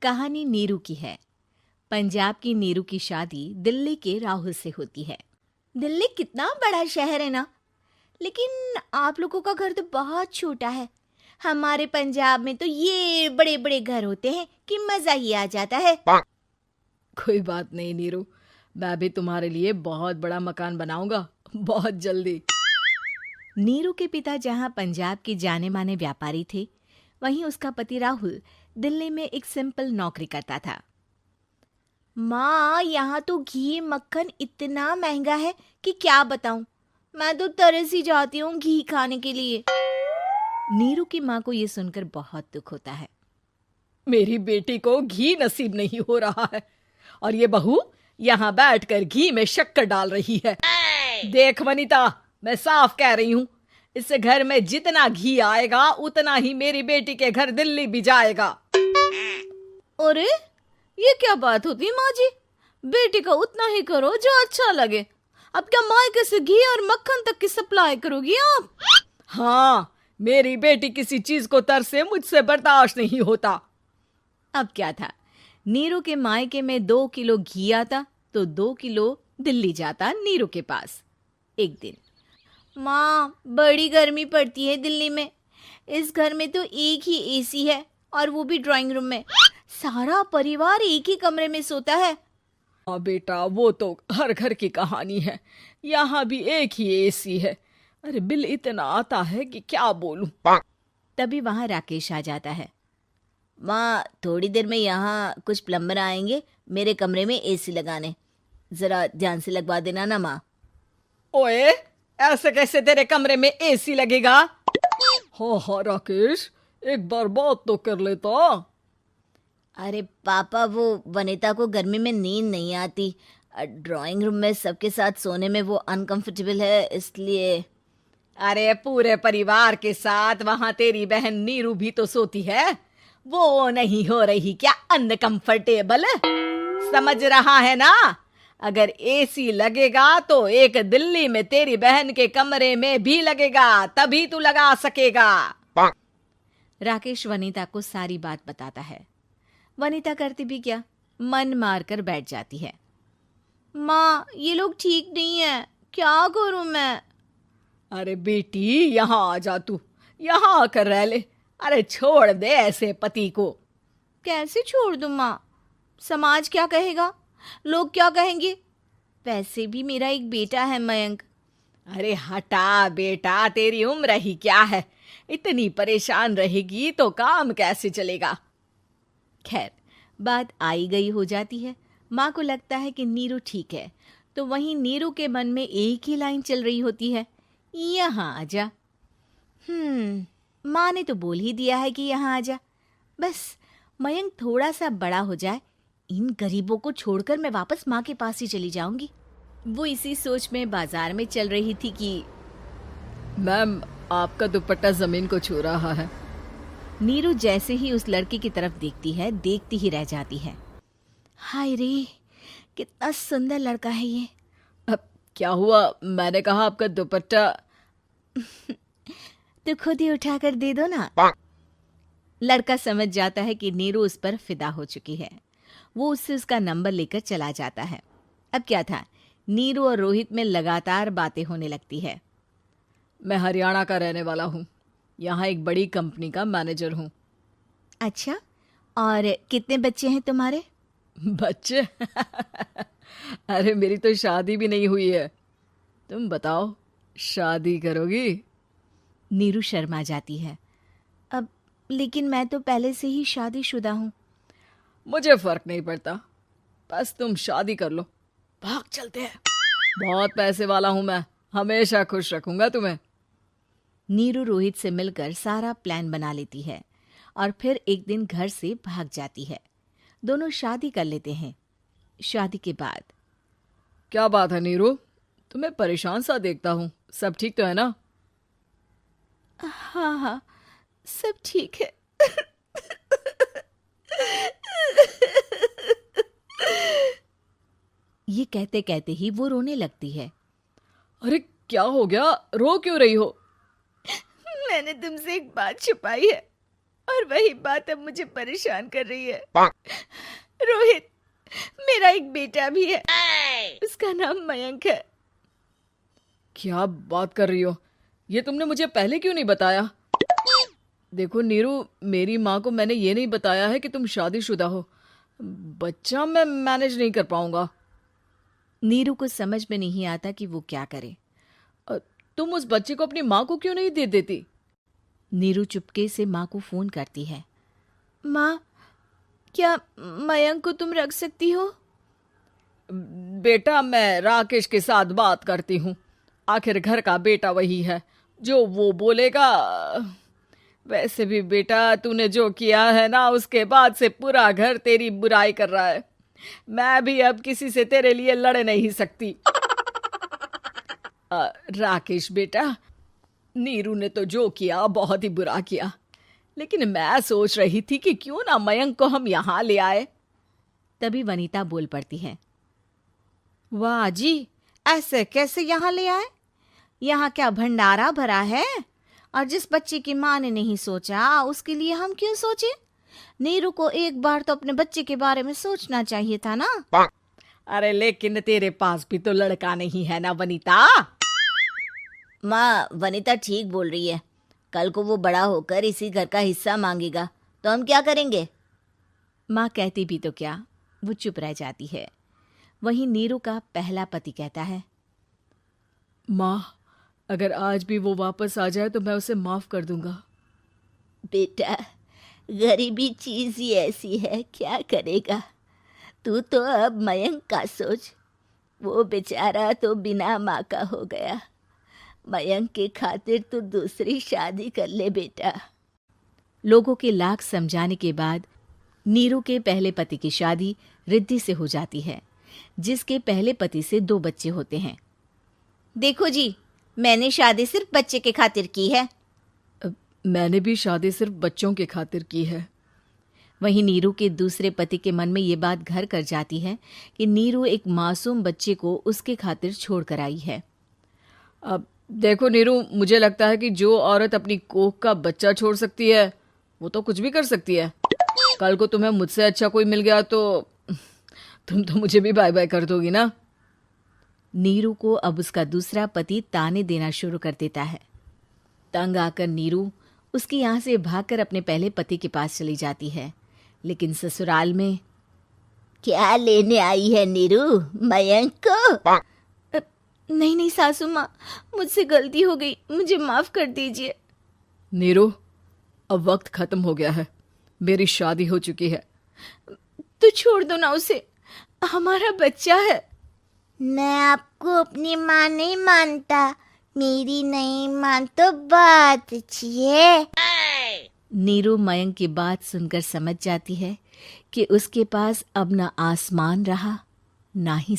कहानी नीरू की है। पंजाब की नीरू की शादी दिल्ली के राहुल से होती है। दिल्ली कितना बड़ा शहर है ना, लेकिन आप लोगों का घर तो बहुत छोटा है। हमारे पंजाब में तो ये बड़े बड़े घर होते हैं कि मजा ही आ जाता है। कोई बात नहीं नीरू, मैं भी तुम्हारे लिए बहुत बड़ा मकान बनाऊंगा बहुत जल्दी। नीरू के पिता जहाँ पंजाब के जाने माने व्यापारी थे, वहीं उसका पति राहुल दिल्ली में एक सिंपल नौकरी करता था। माँ, यहाँ तो घी मक्खन इतना महंगा है कि क्या बताऊं। मैं तो तरस ही जाती हूँ घी खाने के लिए। नीरू की माँ को ये सुनकर बहुत दुख होता है। मेरी बेटी को घी नसीब नहीं हो रहा है और ये बहू यहाँ बैठकर घी में शक्कर डाल रही है। देख वनिता, मैं साफ कह रही हूँ, इस घर में जितना घी आएगा उतना ही मेरी बेटी के घर दिल्ली भी जाएगा। अरे ये क्या बात होती है माँ जी? बेटी का उतना ही करो जो अच्छा लगे। अब क्या मायके से घी और मक्खन तक की सप्लाई करोगी आप? हाँ, मेरी बेटी किसी चीज को तरसे मुझसे बर्दाश्त नहीं होता। अब क्या था, नीरू के मायके में 2 किलो घी आता तो 2 किलो दिल्ली जाता नीरू के पास। एक दिन, माँ बड़ी गर्मी पड़ती है दिल्ली में। इस घर में तो एक ही एसी है और वो भी ड्राइंग रूम में। सारा परिवार एक ही कमरे में सोता है। हाँ बेटा, वो तो हर घर की कहानी है। यहाँ भी एक ही एसी है। अरे बिल इतना आता है कि क्या बोलूं। तभी वहां राकेश आ जाता है। माँ, थोड़ी देर में यहाँ कुछ प्लम्बर आएंगे मेरे कमरे में एसी लगाने। जरा ध्यान से लगवा देना ना माँ। ओए, ऐसे कैसे तेरे कमरे में एसी लगेगा? हाँ राकेश, एक बार बात तो कर लेता। अरे पापा, वो वनिता को गर्मी में नींद नहीं आती। ड्राइंग रूम में सबके साथ सोने में वो अनकंफर्टेबल है, इसलिए। अरे पूरे परिवार के साथ वहां तेरी बहन नीरू भी तो सोती है। वो नहीं हो रही क्या अनकंफर्टेबल? समझ रहा है ना? अगर एसी लगेगा तो एक दिल्ली में तेरी बहन के कमरे में भी लगेगा, तभी तू लगा सकेगा। राकेश वनिता को सारी बात बताता है। वनिता करती भी क्या, मन मारकर बैठ जाती है। माँ, ये लोग ठीक नहीं है, क्या करूं मैं? अरे बेटी, यहाँ आ जा, तू यहाँ आकर रह ले। अरे छोड़ दे ऐसे पति को। कैसे छोड़ दूं माँ? समाज क्या कहेगा, लोग क्या कहेंगे? वैसे भी मेरा एक बेटा है मयंक। अरे हटा बेटा, तेरी उम्र ही क्या है, इतनी परेशान रहेगी तो काम कैसे चलेगा। खैर, बात आई गई हो जाती है। माँ को लगता है कि नीरू ठीक है, तो वहीं नीरू के मन में एक ही लाइन चल रही होती है, यहाँ आजा। माँ ने तो बोल ही दिया है कि यहाँ आजा। बस मयंक थोड़ा सा बड़ा हो जाए, इन गरीबों को छोड़कर मैं वापस माँ के पास ही चली जाऊंगी। वो इसी सोच में बाजार में चल रही थी कि मैम, आपका दुपट्टा जमीन को छू रहा है। नीरू जैसे ही उस लड़की की तरफ देखती है, देखती ही रह जाती है। हाय रे, कितना सुंदर लड़का है ये। अब क्या हुआ? मैंने कहा आपका दुपट्टा। तो खुद ही उठाकर दे दो ना। लड़का समझ जाता है कि नीरू उस पर फिदा हो चुकी है। वो उससे उसका नंबर लेकर चला जाता है। अब क्या था, नीरू और रोहित में लगातार बातें होने लगती है। मैं हरियाणा का रहने वाला हूँ, यहाँ एक बड़ी कंपनी का मैनेजर हूँ। अच्छा, और कितने बच्चे हैं तुम्हारे? बच्चे? अरे मेरी तो शादी भी नहीं हुई है। तुम बताओ, शादी करोगी? नीरू शर्मा जाती है। अब लेकिन मैं तो पहले से ही शादीशुदा हूँ। मुझे फर्क नहीं पड़ता, बस तुम शादी कर लो, भाग चलते हैं। बहुत पैसे वाला हूँ मैं, हमेशा खुश रखूंगा तुम्हें। नीरू रोहित से मिलकर सारा प्लान बना लेती है और फिर एक दिन घर से भाग जाती है। दोनों शादी कर लेते हैं। शादी के बाद, क्या बात है नीरू, तुम्हें परेशान सा देखता हूँ, सब ठीक तो है ना? हाँ हाँ, सब ठीक है। ये कहते कहते ही वो रोने लगती है। अरे क्या हो गया, रो क्यों रही हो? मैंने तुमसे एक बात छुपाई है। और वही बात अब मुझे परेशान कर रही है। रोहित, मेरा एक बेटा भी है, उसका नाम मयंक है। क्या बात कर रही हो? ये तुमने मुझे पहले क्यों नहीं बताया? देखो नीरू, मेरी माँ को मैंने ये नहीं बताया है कि तुम शादीशुदा हो। बच्चा मैं मैनेज नहीं कर पाऊंगा। नीरू को समझ में नहीं आता कि वो क्या करे। तुम उस बच्चे को अपनी माँ को क्यों नहीं दे देती? नीरू चुपके से माँ को फोन करती है। माँ, क्या मयंक को तुम रख सकती हो? बेटा, मैं राकेश के साथ बात करती हूँ। आखिर घर का बेटा वही है, जो वो बोलेगा। वैसे भी बेटा, तूने जो किया है ना, उसके बाद से पूरा घर तेरी बुराई कर रहा है। मैं भी अब किसी से तेरे लिए लड़ नहीं सकती। राकेश बेटा, नीरू ने तो जो किया बहुत ही बुरा किया, लेकिन मैं सोच रही थी कि क्यों ना मयंक को हम यहाँ ले आए। तभी वनीता बोल पड़ती है। वाह जी, ऐसे कैसे यहाँ ले आए? यहाँ क्या भंडारा भरा है? और जिस बच्चे की माँ ने नहीं सोचा, उसके लिए हम क्यों सोचे? नीरू को एक बार तो अपने बच्चे के बारे में सोचना चाहिए था ना। अरे लेकिन तेरे पास भी तो लड़का नहीं है ना वनीता। माँ, वनीता ठीक बोल रही है। कल को वो बड़ा होकर इसी घर का हिस्सा मांगेगा तो हम क्या करेंगे? माँ कहती भी तो क्या, वो चुप रह जाती है। वहीं नीरू का पहला पति कहता है। माँ, अगर आज भी वो वापस आ जाए तो मैं उसे माफ कर दूंगा। बेटा, गरीबी चीज ही ऐसी है, क्या करेगा। तू तो अब मयंक का सोच। वो बेचारा तो बिना माँ का हो गया। मयंक के खातिर तू दूसरी शादी कर ले बेटा। लोगों के लाख समझाने के बाद नीरू के पहले पति की शादी रिद्धि से हो जाती है, जिसके पहले पति से 2 बच्चे होते हैं। देखो जी, मैंने शादी सिर्फ बच्चे के खातिर की है। मैंने भी शादी सिर्फ बच्चों के खातिर की है। वहीं नीरू के दूसरे पति के मन में ये बात घर कर जाती है कि नीरू एक मासूम बच्चे को उसके खातिर छोड़ कर आई है। अब देखो नीरू, मुझे लगता है कि जो औरत अपनी कोख का बच्चा छोड़ सकती है, वो तो कुछ भी कर सकती है। कल को तुम्हें मुझसे अच्छा कोई मिल गया तो तुम तो मुझे भी बाय बाय कर दोगी ना। नीरू को अब उसका दूसरा पति ताने देना शुरू कर देता है। तंग आकर नीरू उसके यहाँ से भागकर अपने पहले पति के पास चली जाती है, लेकिन ससुराल में क्या लेने आई है नीरू, मयंक को? नहीं नहीं सासू माँ, मुझसे गलती हो गई, मुझे माफ कर दीजिए। नीरू, अब वक्त खत्म हो गया है, मेरी शादी हो चुकी है। तो छोड़ दो ना उसे, हमारा बच्चा है। मैं आपको अपनी माँ नहीं मानता, मेरी नहीं मान तो बात अच्छी है। नीरू मयंक की बात सुनकर समझ जाती है कि उसके पास अब ना आसमान रहा, ना ही